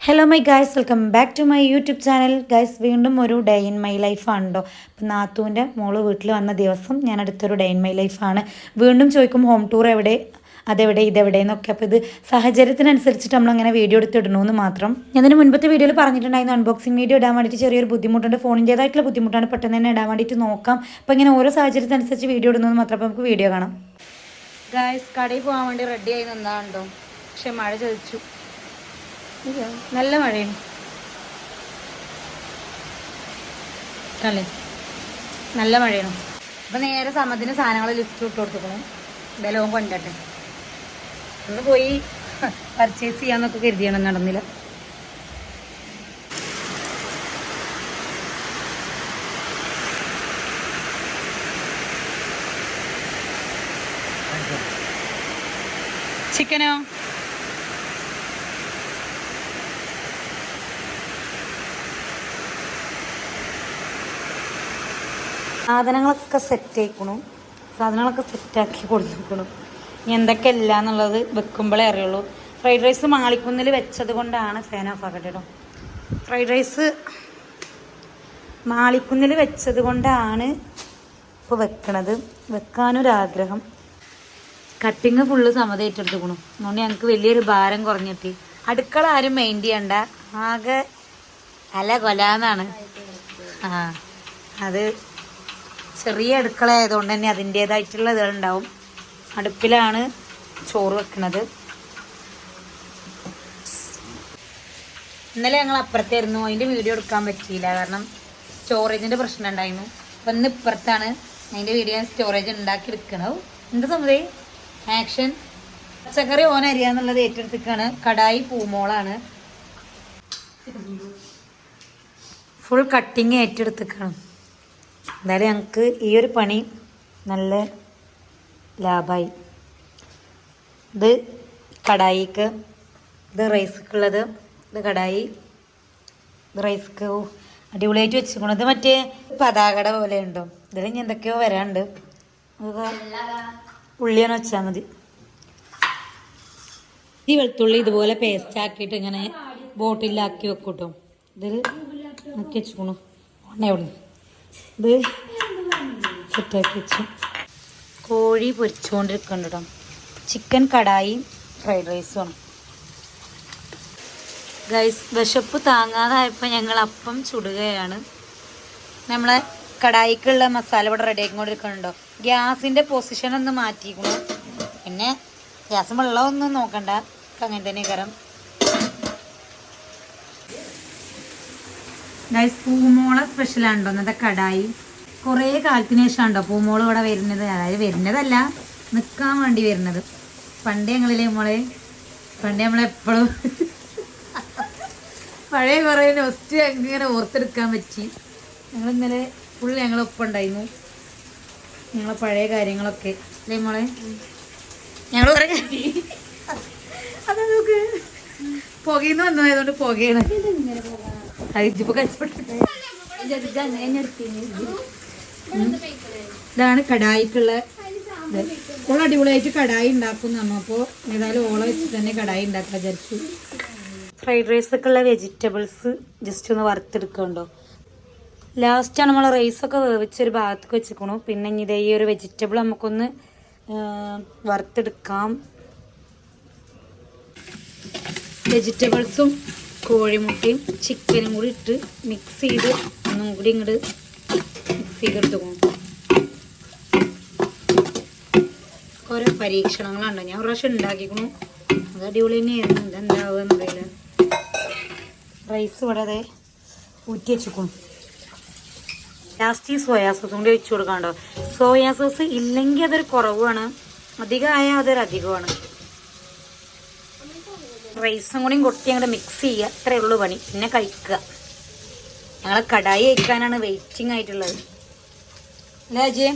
Hello my guys, welcome back to my YouTube channel. Guys, വീണ്ടും ഒരു day in my ലൈഫാണ് കേട്ടോ. അപ്പം നാത്തൂൻ്റെ മോള് വീട്ടിൽ വന്ന ദിവസം ഞാൻ അടുത്തൊരു ഡേ ഇൻ മൈ ലൈഫാണ്. വീണ്ടും ചോദിക്കും ഹോം ടൂർ എവിടെ, അതെവിടെ, ഇതെവിടെ എന്നൊക്കെ. അപ്പോൾ ഇത് സാഹചര്യത്തിനനുസരിച്ചിട്ട് നമ്മളങ്ങനെ വീഡിയോ എടുത്തിടണമെന്ന് മാത്രം. ഞാൻ ഇതിന് മുൻപത്തെ വീഡിയോയിൽ പറഞ്ഞിട്ടുണ്ടായിരുന്നു അൺബോക്സിങ് വീഡിയോ ഇടാൻ വേണ്ടിയിട്ട് ചെറിയൊരു ബുദ്ധിമുട്ടുണ്ട്, ഫോണിൻ്റേതായിട്ടുള്ള ബുദ്ധിമുട്ടാണ്, പെട്ടെന്ന് തന്നെ ഇടാൻ വേണ്ടിയിട്ട് നോക്കാം. അപ്പോൾ ഇങ്ങനെ ഓരോ സാഹചര്യത്തിനനുസരിച്ച് വീഡിയോ ഇടുന്നത് മാത്രം. അപ്പോൾ നമുക്ക് വീഡിയോ കാണാം. ഗൈസ്, കടയിൽ പോകാൻ വേണ്ടി റെഡി ആയി നിന്നാണ്ടോ, പക്ഷെ മഴ ചോദിച്ചു. നല്ല മഴയാണ് അല്ലേ, നല്ല മഴയാണ്. അപ്പം നേരെ സമത്തിന് സാധനങ്ങൾ ലിസ്റ്റ് ഇട്ട് കൊടുക്കണം. എന്തായാലും ഓൻ കൊണ്ടട്ടെ, ഒന്ന് പോയി പർച്ചേസ് ചെയ്യാന്നൊക്കെ കരുതിയാണ്, നടന്നില്ല. ചിക്കനോ? സാധനങ്ങളൊക്കെ സെറ്റ് ആയിക്കണു, സാധനങ്ങളൊക്കെ സെറ്റാക്കി കൊടുത്തിരിക്കണു. ഇനി എന്തൊക്കെ ഇല്ല എന്നുള്ളത് വെക്കുമ്പോഴേ അറിയുള്ളൂ. ഫ്രൈഡ് റൈസ് മാളിക്കുന്നിൽ വെച്ചത് കൊണ്ടാണ്, ഫാൻ ഓഫ് ആക്കട്ടെ കേട്ടോ. ഫ്രൈഡ് റൈസ് മാളിക്കുന്നിൽ വെച്ചത് കൊണ്ടാണ് ഇപ്പോൾ വെക്കണത്. വെക്കാനൊരാഗ്രഹം. കട്ടിങ് ഫുള്ള് സമത ഏറ്റെടുത്തുക്കണു, അതുകൊണ്ട് ഞങ്ങൾക്ക് വലിയൊരു ഭാരം കുറഞ്ഞെത്തി. അടുക്കള ആരും മെയിൻ ചെയ്യണ്ട, ആകെ അല കൊലാന്നാണ്. അത് ചെറിയ അടുക്കള ആയതുകൊണ്ട് തന്നെ അതിൻ്റേതായിട്ടുള്ള ഇതുണ്ടാവും. അടുപ്പിലാണ് ചോറ് വെക്കുന്നത്. ഇന്നലെ ഞങ്ങൾ അപ്പുറത്തായിരുന്നു, അതിൻ്റെ വീഡിയോ എടുക്കാൻ പറ്റിയില്ല, കാരണം സ്റ്റോറേജിൻ്റെ പ്രശ്നം ഉണ്ടായിരുന്നു. അപ്പം ഇന്ന് ഇപ്പുറത്താണ് അതിൻ്റെ വീഡിയോ ഞാൻ സ്റ്റോറേജ് ഉണ്ടാക്കി എടുക്കണത്. എന്താ സംഭവം? ആക്ഷൻ. പച്ചക്കറി ഓനരിയാന്നുള്ളത് ഏറ്റെടുത്തിക്കാണ്. കടായി പൂമോളാണ്, ഫുൾ കട്ടിങ് ഏറ്റെടുത്തിക്കാണ്. എന്തായാലും ഞങ്ങൾക്ക് ഈ ഒരു പണി നല്ല ലാഭമായി. ഇത് കടായിക്ക്, ഇത് റൈസ്ക്കുള്ളത്, ഇത് കടായി, ഇത് റൈസ്ക്ക്. അടിപൊളിയായിട്ട് വെച്ചിരിക്കണം. ഇത് മറ്റേ പതാകട പോലെ ഉണ്ടോ, ഇതിൽ ഇനി എന്തൊക്കെയോ വരാണ്ട്. ഉള്ളിയാണ് വെച്ചാൽ മതി. ഈ വെളുത്തുള്ളി ഇതുപോലെ പേസ്റ്റ് ആക്കിയിട്ട് ഇങ്ങനെ ബോട്ടിലാക്കി വെക്കൂട്ടോ. ഇതിൽ ആക്കി വെച്ചിക്കണു. എവിടെ ഇത് സെറ്റാക്കി വെച്ചു. കോഴി പൊരിച്ചുകൊണ്ടിരിക്കുന്നുണ്ട് കേട്ടോ. ചിക്കൻ കടായി ഫ്രൈഡ് റൈസുമാണ്. ഗൈസ്, വിശപ്പ് താങ്ങാതായപ്പോൾ ഞങ്ങൾ അപ്പം ചുടുകയാണ്. നമ്മളെ കടായിക്കുള്ള മസാല ഇവിടെ റെഡി ആക്കിക്കൊണ്ടിരിക്കുന്നുണ്ടോ. ഗ്യാസിൻ്റെ പൊസിഷനൊന്ന് മാറ്റിക്കണം. പിന്നെ ഗ്യാസ് വെള്ളമൊന്നും നോക്കണ്ട, അങ്ങനെ തന്നെ കരം. ഗൈസ്, പൂമോള സ്പെഷ്യലാണല്ലോ ഇന്നത്തെ കടായി. കുറേ കാലത്തിന് ശേഷമാണോ പൂമോള് ഇവിടെ വരുന്നത്. അതായത് വരുന്നതല്ല, നിൽക്കാൻ വേണ്ടി വരുന്നത്. പണ്ടേ ഞങ്ങളില്ലേ മോളെ, പണ്ടേ നമ്മളെപ്പോഴും പഴയ കുറേ നൊസ്റ്റ് അങ്ങനെ ഓർത്തെടുക്കാൻ പറ്റി. ഞങ്ങളിന്നലെ ഫുൾ ഞങ്ങളൊപ്പം ഉണ്ടായിരുന്നു, ഞങ്ങളെ പഴയ കാര്യങ്ങളൊക്കെ അല്ലേ മോളെ. ഞങ്ങൾ കുറേ അതാ നോക്ക്, പുകയിന്ന് വന്നതായതുകൊണ്ട് പുകയാണ്. ഇതാണ് കടായിക്കുള്ള ഇത്. ഓൾ അടിപൊളിയായിട്ട് കടായി ഉണ്ടാക്കും നമ്മപ്പോൾ. ഏതായാലും ഓളെ വെച്ചിട്ട് തന്നെ കടായി ഉണ്ടാക്കാൻ വിചാരിച്ചു. ഫ്രൈഡ് റൈസൊക്കെ ഉള്ള വെജിറ്റബിൾസ് ജസ്റ്റ് ഒന്ന് വറുത്തെടുക്കുന്നുണ്ടോ. ലാസ്റ്റാണ് നമ്മൾ റൈസൊക്കെ വേവിച്ചൊരു ഭാഗത്തേക്ക് വെച്ചിരിക്കണു. പിന്നെ ഇനി ഇതേ ഈ ഒരു വെജിറ്റബിൾ നമുക്കൊന്ന് വറുത്തെടുക്കാം. വെജിറ്റബിൾസും കോഴിമുട്ടയും ചിക്കനും കൂടി ഇട്ട് മിക്സ് ചെയ്ത് ഒന്നും കൂടി ഇങ്ങോട്ട് മിക്സ് ചെയ്തെടുത്തുക്കണം. ഓരോ പരീക്ഷണങ്ങളുണ്ടോ. ഞാൻ ഒരു പ്രാവശ്യം ഉണ്ടാക്കിക്കണു, അത് അടിപൊളി തന്നെയായിരുന്നു. ഇതെന്താവുക എന്നറിയില്ല. റൈസ് ഇവിടെ അതെ ഊറ്റി വെച്ചിക്കണം. ലാസ്റ്റ് ഈ സോയാ സോസും കൂടി ഒഴിച്ചു കൊടുക്കാണ്ടോ. സോയാ സോസ് ഇല്ലെങ്കിൽ അതൊരു കുറവാണ്, അധികമായാൽ അതൊരു അധികമാണ്. റൈസും കൂടിയും കൊട്ടി അങ്ങോട്ട് മിക്സ് ചെയ്യുക, അത്രയേ ഉള്ളൂ പണി. പിന്നെ കഴിക്കുക. ഞങ്ങൾ കടായി കഴിക്കാനാണ് വെയിറ്റിംഗ് ആയിട്ടുള്ളത്. അല്ലേ അജയ്?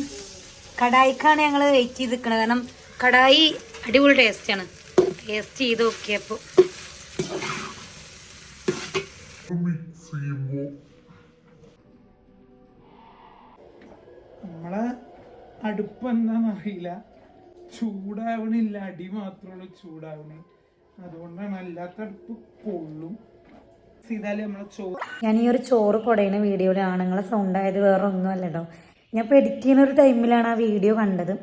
കടായിക്കാണ് ഞങ്ങൾ വെയിറ്റ് ചെയ്ത് നിൽക്കുന്നത്, കാരണം കടായി അടിപൊളി ടേസ്റ്റാണ്. ടേസ്റ്റ് ചെയ്ത് നോക്കിയപ്പോൾ നമ്മളെ അടുപ്പ് എന്താന്നറിയില്ല, ചൂടാവണില്ല, അടി മാത്രമുള്ളൂ ചൂടാവണേ. അതുകൊണ്ടാണ്, അല്ലാത്ത അടുപ്പ് കൊള്ളും. ചെയ്താല് നമ്മളെ ചോറ് ഞാൻ ഈ ഒരു ചോറ് കുടയുന്ന വീഡിയോയിൽ ആണുങ്ങളെ സൗണ്ട് ആയത് വേറെ ഒന്നുമല്ല കേട്ടോ. ഞാൻ ഇപ്പോൾ എഡിറ്റ് ചെയ്യുന്ന ഒരു ടൈമിലാണ് ആ വീഡിയോ കണ്ടത്.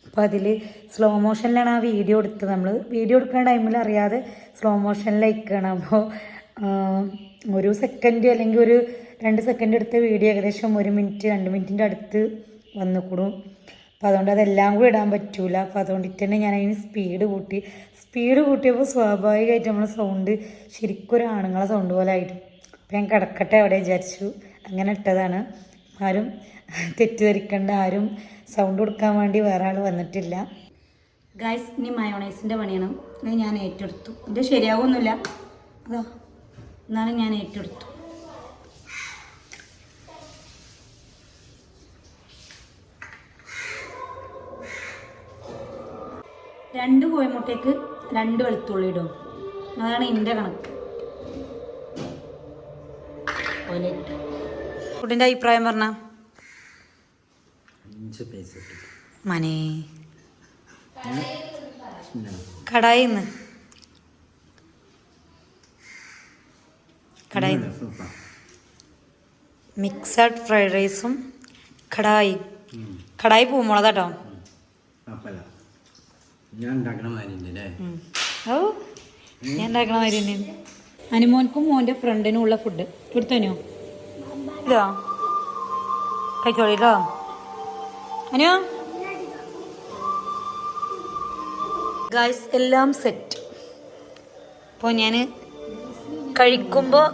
അപ്പോൾ അതിൽ സ്ലോ മോഷനിലാണ് ആ വീഡിയോ എടുത്തത്. നമ്മൾ വീഡിയോ എടുക്കുന്ന ടൈമിൽ അറിയാതെ സ്ലോ മോഷനിലേക്കാണ്. അപ്പോൾ ഒരു സെക്കൻഡ് അല്ലെങ്കിൽ ഒരു 2 സെക്കൻഡ് എടുത്ത വീഡിയോ ഏകദേശം 1 മിനിറ്റ് 2 മിനിറ്റിൻ്റെ അടുത്ത് വന്നുകൂടും. അപ്പോൾ അതുകൊണ്ട് അതെല്ലാം കൂടി ഇടാൻ പറ്റൂല. അപ്പോൾ അതുകൊണ്ടിട്ട് തന്നെ ഞാൻ അതിന് സ്പീഡ് കൂട്ടിയപ്പോൾ സ്വാഭാവികമായിട്ട് നമ്മുടെ സൗണ്ട് ശരിക്കും ഒരു ആണുങ്ങളെ സൗണ്ട് പോലെ ആയിട്ട്. അപ്പോൾ ഞാൻ കിടക്കട്ടെ അവിടെ വിചാരിച്ചു, അങ്ങനെ ഇട്ടതാണ്. ആരും തെറ്റിദ്ധരിക്കേണ്ട, ആരും സൗണ്ട് കൊടുക്കാൻ വേണ്ടി വേറെ ആൾ വന്നിട്ടില്ല. ഗൈസ്, ഇനി മയോണൈസിൻ്റെ പണിയാണ്. അത് ഞാൻ ഏറ്റെടുത്തു. ഇത് ശരിയാവുമൊന്നുമില്ല, അതോ എന്നാലും ഞാൻ ഏറ്റെടുത്തു. രണ്ട് കോഴിമുട്ടയ്ക്ക് 2 വെളുത്തുള്ളി ഇടും. അതാണ് എൻ്റെ കണക്ക്. ഫുഡിൻ്റെ അഭിപ്രായം പറഞ്ഞ മനെ കടായി മിക്സഡ് ഫ്രൈഡ് റൈസും കടായി പൂമുളകാട്ടോ. ഞാൻ ഉണ്ടാക്കണ മാതിരി തന്നെ. അനുമോൻക്കും മോൻ്റെ ഫ്രണ്ടിനും ഉള്ള ഫുഡ് എടുത്തനോ ഇല്ലോ കഴിച്ചോളില്ലോ. അനു ഗായ്സ്, എല്ലാം സെറ്റ്. അപ്പോൾ ഞാൻ കഴിക്കുമ്പോൾ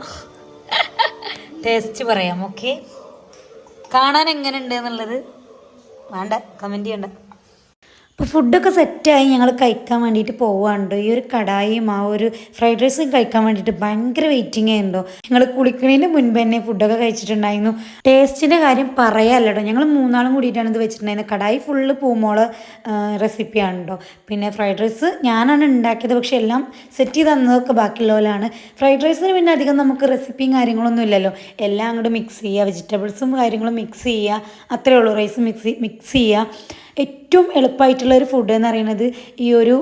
ടേസ്റ്റ് പറയാം. ഓക്കെ, കാണാൻ എങ്ങനെ ഉണ്ട് എന്നുള്ളത് വേണ്ട, കമൻറ്റ് ചെയ്യണ്ട. അപ്പോൾ ഫുഡൊക്കെ സെറ്റായി ഞങ്ങൾ കഴിക്കാൻ വേണ്ടിയിട്ട് പോവാണ്ട്. ഈ ഒരു കടായിയും ആ ഒരു ഫ്രൈഡ് റൈസും കഴിക്കാൻ വേണ്ടിയിട്ട് ഭയങ്കര വെയിറ്റിംഗ് ആയിരുന്നോ. ഞങ്ങൾ കുളിക്കുന്നതിന് മുൻപ് തന്നെ ഫുഡൊക്കെ കഴിച്ചിട്ടുണ്ടായിരുന്നു. ടേസ്റ്റിൻ്റെ കാര്യം പറയാമല്ലോ, ഞങ്ങൾ 3 ആളും കൂടിയിട്ടാണ് ഇത് വെച്ചിട്ടുണ്ടായിരുന്നത്. കടായി ഫുള്ള് പൂമോള് റെസിപ്പിയാണ് കേട്ടോ. പിന്നെ ഫ്രൈഡ് റൈസ് ഞാനാണ് ഉണ്ടാക്കിയത്, പക്ഷെ എല്ലാം സെറ്റ് ചെയ്ത് തന്നതൊക്കെ ബാക്കിയുള്ളവരാണ്. ഫ്രൈഡ് റൈസിന് പിന്നെ അധികം നമുക്ക് റെസിപ്പിയും കാര്യങ്ങളൊന്നും ഇല്ലല്ലോ. എല്ലാം അങ്ങോട്ട് മിക്സ് ചെയ്യുക, വെജിറ്റബിൾസും കാര്യങ്ങളും മിക്സ് ചെയ്യുക, അത്രയേ ഉള്ളൂ. റൈസ് മിക്സ് ചെയ്യുക. ഏറ്റവും എളുപ്പമായിട്ടുള്ളൊരു ഫുഡ് എന്ന് പറയുന്നത് ഈ ഒരു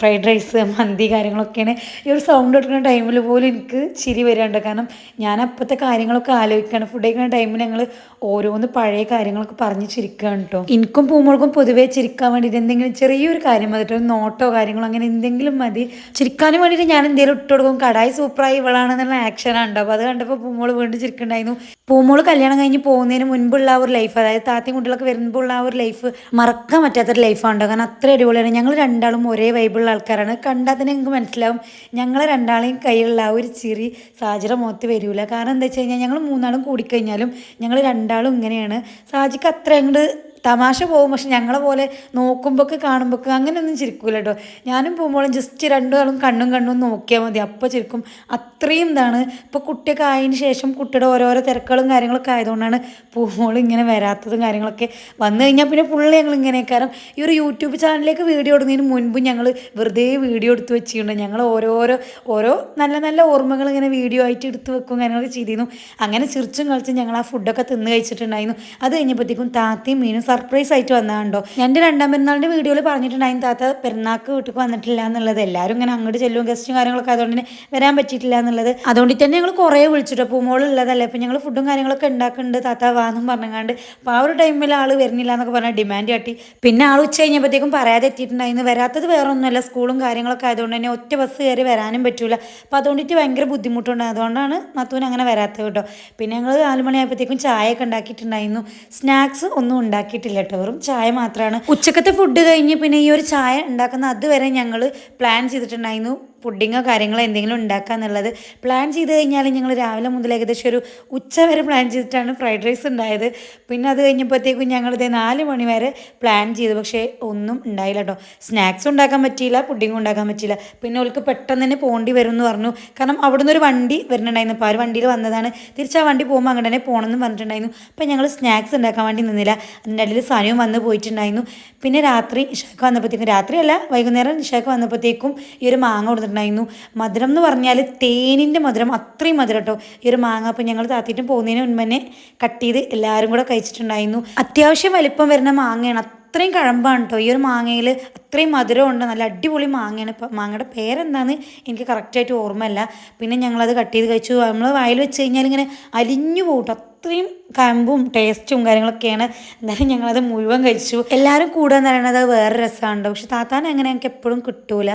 ഫ്രൈഡ് റൈസ്, മന്തി കാര്യങ്ങളൊക്കെയാണ്. ഈ ഒരു സൗണ്ട് എടുക്കുന്ന ടൈമിൽ പോലും എനിക്ക് ചിരി വരാണ്ട്. കാരണം ഞാൻ അപ്പോഴത്തെ കാര്യങ്ങളൊക്കെ ആലോചിക്കുകയാണ്. ഫുഡ് കഴിക്കുന്ന ടൈമിൽ ഞങ്ങൾ ഓരോന്ന് പഴയ കാര്യങ്ങളൊക്കെ പറഞ്ഞ് ചിരിക്കുകയാണ് കേട്ടോ. എനിക്കും പൂമോൾക്കും പൊതുവേ ചിരിക്കാൻ വേണ്ടിയിട്ട് എന്തെങ്കിലും ചെറിയൊരു കാര്യം മതിട്ടോ, നോട്ടോ കാര്യങ്ങളോ അങ്ങനെ എന്തെങ്കിലും മതി. ചിരിക്കാനും വേണ്ടിയിട്ട് ഞാൻ എന്തെങ്കിലും ഇട്ട് കൊടുക്കും. കടായി സൂപ്പറായി ഇവളാണെന്നുള്ള ആക്ഷനാണ് ഉണ്ടാവും. അപ്പോൾ അത് കണ്ടപ്പോൾ പൂമോൾ വീണ്ടും ചിരിക്കുന്നുണ്ടായിരുന്നു. പൂമോൾ കല്യാണം കഴിഞ്ഞ് പോകുന്നതിന് മുൻപുള്ള ആ ഒരു ലൈഫ്, അതായത് താത്തയും കുട്ടികളൊക്കെ വരുമ്പോൾ ആ ഒരു ലൈഫ് മറക്കാൻ പറ്റാത്തൊരു ലൈഫാണ്. കാരണം അത്ര അടിപൊളിയാണ്. ഞങ്ങൾ രണ്ടാളും ഒരേ വൈബിൾ ആൾക്കാരാണ്. കണ്ടാൽ തന്നെ നിങ്ങൾക്ക് മനസ്സിലാവും ഞങ്ങളെ രണ്ടാളെയും കയ്യിലുള്ള ആ ഒരു ചിരി സാജിയുടെ മുഖത്ത് വരില്ല. കാരണം എന്താ വെച്ച് കഴിഞ്ഞാൽ ഞങ്ങൾ 3 ആളും കൂടിക്കഴിഞ്ഞാലും ഞങ്ങൾ രണ്ടാളും ഇങ്ങനെയാണ്. സാജിക്ക് അത്ര അങ്ങോട്ട് തമാശ പോകും, പക്ഷെ ഞങ്ങളെ പോലെ നോക്കുമ്പോഴൊക്കെ കാണുമ്പോഴൊക്കെ അങ്ങനെയൊന്നും ചിരിക്കൂല കേട്ടോ. ഞാനും പോകുമ്പോഴും ജസ്റ്റ് 2 ആളും കണ്ണും നോക്കിയാൽ മതി, അപ്പോൾ ചിരിക്കും. അത്രയും ഇതാണ്. ഇപ്പോൾ കുട്ടിയൊക്കെ ആയതിന് ശേഷം കുട്ടിയുടെ ഓരോരോ തിരക്കുകളും കാര്യങ്ങളൊക്കെ ആയതുകൊണ്ടാണ് പോകുമ്പോൾ ഇങ്ങനെ വരാത്തതും കാര്യങ്ങളൊക്കെ. വന്നു കഴിഞ്ഞാൽ പിന്നെ ഫുള്ള് ഞങ്ങൾ ഇങ്ങനെ. കാരണം ഈ ഒരു യൂട്യൂബ് ചാനലിലേക്ക് വീഡിയോ ഇടുന്നതിന് മുൻപ് ഞങ്ങൾ വെറുതെ വീഡിയോ എടുത്ത് വെച്ചിട്ടുണ്ട്. ഞങ്ങൾ ഓരോ നല്ല നല്ല ഓർമ്മകൾ ഇങ്ങനെ വീഡിയോ ആയിട്ട് എടുത്ത് വെക്കും, കാര്യങ്ങളൊക്കെ ചെയ്തിരുന്നു. അങ്ങനെ ചിരിച്ചും കളിച്ചും ഞങ്ങൾ ആ ഫുഡൊക്കെ തിന്ന് കഴിച്ചിട്ടുണ്ടായിരുന്നു. അത് കഴിഞ്ഞപ്പോഴത്തേക്കും താത്തയും മീനും സർപ്രൈസ് ആയിട്ട് വന്നതാണ്ടോ. എൻ്റെ 2ാം പെരുന്നാളിൻ്റെ വീഡിയോയിൽ പറഞ്ഞിട്ടുണ്ടായിരുന്നു താത്ത പെരുന്നാൾക്ക് വീട്ടിൽ വന്നിട്ടില്ല എന്നുള്ളത്. എല്ലാവരും ഇങ്ങനെ അങ്ങോട്ട് ചെല്ലും, ഗസ്റ്റും കാര്യങ്ങളൊക്കെ അതുകൊണ്ട് തന്നെ വരാൻ പറ്റിയിട്ടില്ല എന്നുള്ളത്. അതുകൊണ്ട് തന്നെ ഞങ്ങൾ കുറേ വിളിച്ചിട്ടോ, പൂമോളുള്ളതല്ലേ, അപ്പോൾ ഞങ്ങൾ ഫുഡും കാര്യങ്ങളൊക്കെ ഉണ്ടാക്കുന്നുണ്ട് താത്ത വാന്നും പറഞ്ഞങ്ങാണ്ട്. അപ്പോൾ ആ ഒരു ടൈമിൽ ആൾ വരുന്നില്ല എന്നൊക്കെ പറഞ്ഞാൽ ഡിമാൻഡ് കാട്ടി. പിന്നെ ആൾ ഉച്ച കഴിഞ്ഞപ്പോഴത്തേക്കും പറയാതെ എത്തിയിട്ടുണ്ടായിരുന്നു. വരാത്തത് വേറെ ഒന്നുമല്ല, സ്കൂളും കാര്യങ്ങളൊക്കെ ആയതുകൊണ്ട് തന്നെ ഒറ്റ ബസ് കയറി വരാനും പറ്റൂല. അപ്പോൾ അതുകൊണ്ടിട്ട് ഭയങ്കര ബുദ്ധിമുട്ടുണ്ട്. അതുകൊണ്ടാണ് നാത്തൂന് അങ്ങനെ വരാത്തത് കേട്ടോ. പിന്നെ ഞങ്ങൾ 4 മണിയായപ്പോഴത്തേക്കും ചായയൊക്കെ ഉണ്ടാക്കിയിട്ടുണ്ടായിരുന്നു. സ്നാക്സ് ഒന്നും ഉണ്ടാക്കിയിട്ടില്ല കേട്ടോ, വെറും ചായ മാത്രമാണ്. ഉച്ചക്കത്തെ ഫുഡ് കഴിഞ്ഞ് പിന്നെ ഈ ഒരു ചായ ഉണ്ടാക്കുന്ന അതുവരെ ഞങ്ങൾ പ്ലാൻ ചെയ്തിട്ടുണ്ടായിരുന്നു. പുഡിങ്ങോ കാര്യങ്ങളോ എന്തെങ്കിലും ഉണ്ടാക്കുക എന്നുള്ളത് പ്ലാൻ ചെയ്ത് കഴിഞ്ഞാൽ ഞങ്ങൾ രാവിലെ മുതൽ ഏകദേശം ഒരു ഉച്ച വരെ പ്ലാൻ ചെയ്തിട്ടാണ് ഫ്രൈഡ് റൈസ് ഉണ്ടായത്. പിന്നെ അത് കഴിഞ്ഞപ്പോഴത്തേക്കും ഞങ്ങളിത് 4 മണി വരെ പ്ലാൻ ചെയ്തു, പക്ഷേ ഒന്നും ഉണ്ടായില്ല കേട്ടോ. സ്നാക്സ് ഉണ്ടാക്കാൻ പറ്റിയില്ല, പുഡിങ്ങും ഉണ്ടാക്കാൻ പറ്റിയില്ല. പിന്നെ അവൾക്ക് പെട്ടെന്ന് തന്നെ പോകേണ്ടി വരും എന്ന് പറഞ്ഞു. കാരണം അവിടുന്ന് ഒരു വണ്ടി വരുന്നുണ്ടായിരുന്നു. അപ്പോൾ ആ ഒരു വണ്ടിയിൽ വന്നതാണ്. തിരിച്ച് ആ വണ്ടി പോകുമ്പോൾ അങ്ങനെ തന്നെ പോകണമെന്ന് പറഞ്ഞിട്ടുണ്ടായിരുന്നു. അപ്പോൾ ഞങ്ങൾ സ്നാക്സ് ഉണ്ടാക്കാൻ വേണ്ടി നിന്നില്ല. അതിൻ്റെ ഇടയിൽ സാനിയും വന്ന് പോയിട്ടുണ്ടായിരുന്നു. പിന്നെ രാത്രി ഇഷാക്ക് വന്നപ്പോഴത്തേക്കും, രാത്രിയല്ല വൈകുന്നേരം ഇഷാക്ക് വന്നപ്പോഴത്തേക്കും ഈ ഒരു മാങ്ങ കൊടുത്തിട്ടുണ്ടായിരുന്നു. വാങ്ങിച്ചിട്ടുണ്ടായിരുന്നു. മധുരം എന്ന് പറഞ്ഞാൽ തേനിൻ്റെ മധുരം, അത്രയും മധുരം കേട്ടോ ഈ ഒരു മാങ്ങ. അപ്പോൾ ഞങ്ങൾ താത്തിട്ടും പോകുന്നതിന് മുൻപ് തന്നെ കട്ട് ചെയ്ത് എല്ലാവരും കൂടെ കഴിച്ചിട്ടുണ്ടായിരുന്നു. അത്യാവശ്യം വലിപ്പം വരുന്ന മാങ്ങയാണ്, അത്രയും കഴമ്പാണ് കേട്ടോ ഈ ഒരു മാങ്ങയിൽ, അത്രയും മധുരമുണ്ട്, നല്ല അടിപൊളി മാങ്ങയാണ്. ഇപ്പം മാങ്ങയുടെ പേരെന്താണെന്ന് എനിക്ക് കറക്റ്റായിട്ട് ഓർമ്മയില്ല. പിന്നെ ഞങ്ങളത് കട്ട് ചെയ്ത് കഴിച്ചു. നമ്മൾ വായിൽ വെച്ച് കഴിഞ്ഞാൽ ഇങ്ങനെ അലിഞ്ഞു പോകും, അത്രയും കമ്പും ടേസ്റ്റും കാര്യങ്ങളൊക്കെയാണ്. എന്നാലും ഞങ്ങളത് മുഴുവൻ കഴിച്ചു. എല്ലാവരും കൂടെ എന്ന് പറയുന്നത് വേറെ രസമാണ്. പക്ഷെ താത്താൻ അങ്ങനെ ഞങ്ങൾക്ക് എപ്പോഴും കിട്ടൂല.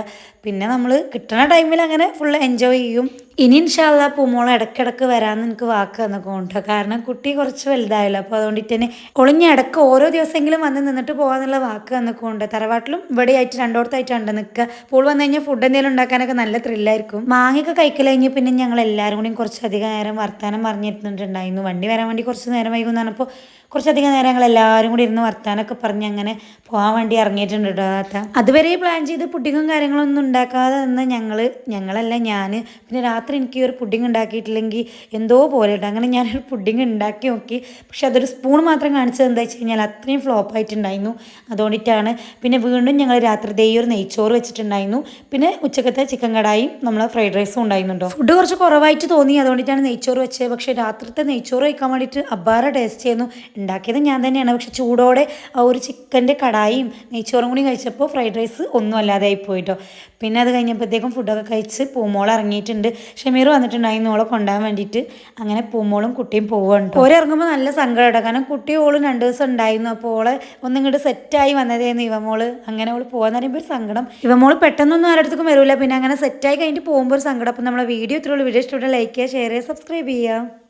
പിന്നെ നമ്മൾ കിട്ടുന്ന ടൈമിൽ അങ്ങനെ ഫുൾ എൻജോയ് ചെയ്യും. ഇനി ഇൻഷാല്ലാ പൂമോളെ ഇടയ്ക്കിടയ്ക്ക് വരാമെന്ന് എനിക്ക് വാക്ക് തന്നൊക്കെ ഉണ്ട്. കാരണം കുട്ടി കുറച്ച് വലുതായല്ലോ, അപ്പോൾ അതുകൊണ്ടിട്ട് തന്നെ ഒളിഞ്ഞ ഇടയ്ക്ക് ഓരോ ദിവസമെങ്കിലും വന്ന് നിന്നിട്ട് പോകാന്നുള്ള വാക്ക് തന്നൊക്കെ ഉണ്ട്. തറവാട്ടിലും ഇവിടെ ആയിട്ട് രണ്ടോടത്തായിട്ടുണ്ട് നിൽക്കുക. പൂൾ വന്നു കഴിഞ്ഞാൽ ഫുഡ് എന്തെങ്കിലും ഉണ്ടാക്കാനൊക്കെ നല്ല ത്രില്ലായിരിക്കും. മാങ്ങയൊക്കെ കഴിക്കൽ കഴിഞ്ഞ് പിന്നെ ഞങ്ങൾ എല്ലാവരും കൂടി കുറച്ചധികം നേരം വർത്താനം പറഞ്ഞിട്ടുണ്ടായിരുന്നു. വണ്ടി വരാൻ വേണ്ടി കുറച്ച് നേരം വൈകുമെന്ന് പറഞ്ഞപ്പോൾ കുറച്ചധികം നേരം ഞങ്ങൾ എല്ലാവരും കൂടി ഇരുന്ന് വർത്താനൊക്കെ പറഞ്ഞ് അങ്ങനെ പോകാൻ വേണ്ടി ഇറങ്ങിയിട്ടുണ്ട് കേട്ടോ താത്ത. അതുവരെ പ്ലാൻ ചെയ്ത് പുഡിങ്ങും കാര്യങ്ങളൊന്നും ഉണ്ടാക്കാതെ നിന്ന് ഞങ്ങളല്ല ഞാൻ. പിന്നെ രാത്രി എനിക്ക് ഈ ഒരു പുഡിങ് ഉണ്ടാക്കിയിട്ടില്ലെങ്കിൽ എന്തോ പോലെ കേട്ടോ. അങ്ങനെ ഞാനൊരു പുഡിങ് ഉണ്ടാക്കി നോക്കി. പക്ഷെ അതൊരു സ്പൂൺ മാത്രം കാണിച്ചത് എന്താ വെച്ച് കഴിഞ്ഞാൽ അത്രയും ഫ്ലോപ്പ് ആയിട്ടുണ്ടായിരുന്നു. അതുകൊണ്ടിട്ടാണ്. പിന്നെ വീണ്ടും ഞങ്ങൾ രാത്രി ഈ ഒരു നെയ്ച്ചോറ് വെച്ചിട്ടുണ്ടായിരുന്നു. പിന്നെ ഉച്ചക്കത്തെ ചിക്കൻ കടായും നമ്മൾ ഫ്രൈഡ് റൈസും ഉണ്ടായിരുന്നുണ്ടോ. ഫുഡ് കുറച്ച് കുറവായിട്ട് തോന്നി, അതുകൊണ്ടിട്ടാണ് നെയ്ച്ചോറ് വെച്ചത്. പക്ഷേ രാത്രിത്തെ നെയ്ച്ചോറ് കഴിക്കാൻ വേണ്ടിയിട്ട് അബ്ബാറ ടേസ്റ്റ് ചെയ്യുന്നു. ഉണ്ടാക്കിയത് ഞാൻ തന്നെയാണ്. പക്ഷെ ചൂടോടെ ആ ഒരു ചിക്കൻ്റെ കടായും നെയ്ച്ചോറും കൂടി കഴിച്ചപ്പോൾ ഫ്രൈഡ് റൈസ് ഒന്നും അല്ലാതെ ആയിപ്പോയിട്ടോ. പിന്നെ അത് കഴിഞ്ഞപ്പോഴത്തേക്കും ഫുഡൊക്കെ കഴിച്ച് പൂമോൾ ഇറങ്ങിയിട്ടുണ്ട്. ഷമീർ വന്നിട്ടുണ്ടായിരുന്നു ഓളെ കൊണ്ടുപോകാൻ വേണ്ടിയിട്ട്. അങ്ങനെ പൂമോളും കുട്ടിയും പോവുകയാണ്. ഓരെ ഇറങ്ങുമ്പോൾ നല്ല സങ്കടമാണ്. കാരണം കുട്ടിയും ഓളും 2 ദിവസം ഉണ്ടായിരുന്നു. അപ്പോൾ ഓളെ ഒന്നിങ്ങോട്ട് സെറ്റായി വന്നതായിരുന്നു ഇവമോള്. അങ്ങനെ ഓൾ പോകാന്ന് പറയുമ്പോൾ ഒരു സങ്കടം. ഇവമോള് പെട്ടെന്നൊന്നും ആരുടെ വരില്ല. പിന്നെ അങ്ങനെ സെറ്റായി കഴിഞ്ഞിട്ട് പോകുമ്പോൾ ഒരു സങ്കടം. അപ്പോൾ നമ്മളെ വീഡിയോ ഇത്രയുള്ള വീഡിയോ ഇഷ്ടപ്പെട്ട ലൈക്ക് ചെയ്യുക, ഷെയർ ചെയ്യുക, സബ്സ്ക്രൈബ് ചെയ്യുക.